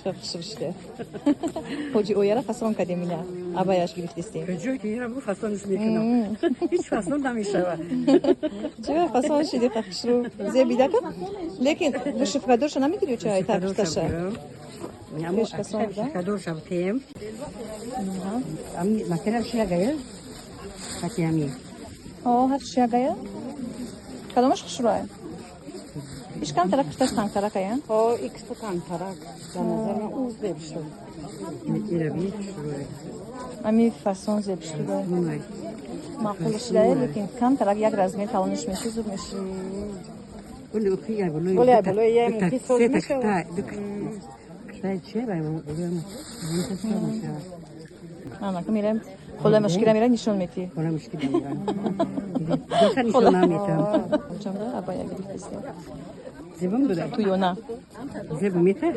çok şişti. Hoca o yara fason kademine. Abayaş girip desteğim. Çocuğu ki yine bu fason ismi kına. Hiç fason da mı var? Ceva fason şidi takışru. Ze bir dakika. Lekin bu şifrador şuna mı giriyor çay takıştaşa? Ya bu şifrador şabtayım. Makine bir şey gayet. Katiyami. O her şey gaya. Kalamış şuraya. İş kan tarak kıştaştan tarak ya. O ikisi kan tarak. Zanazana uz demiştim. Yine bir şuraya. Ami fason zepşti de. Bunlar. Makul işler lekin kan tarak yak razmet alınış meşi zurmuş. Bunu okuyor bunu. Bunu yem ki sormuş o. Kışta şey var bu. Ama kamilem kola müşkile mire nişon meti. Ona müşkil var. Dokan nişanam yetem. Hocam da abaya gidip desteğim. Zebim bu da. Tuyona. Zebim yeter.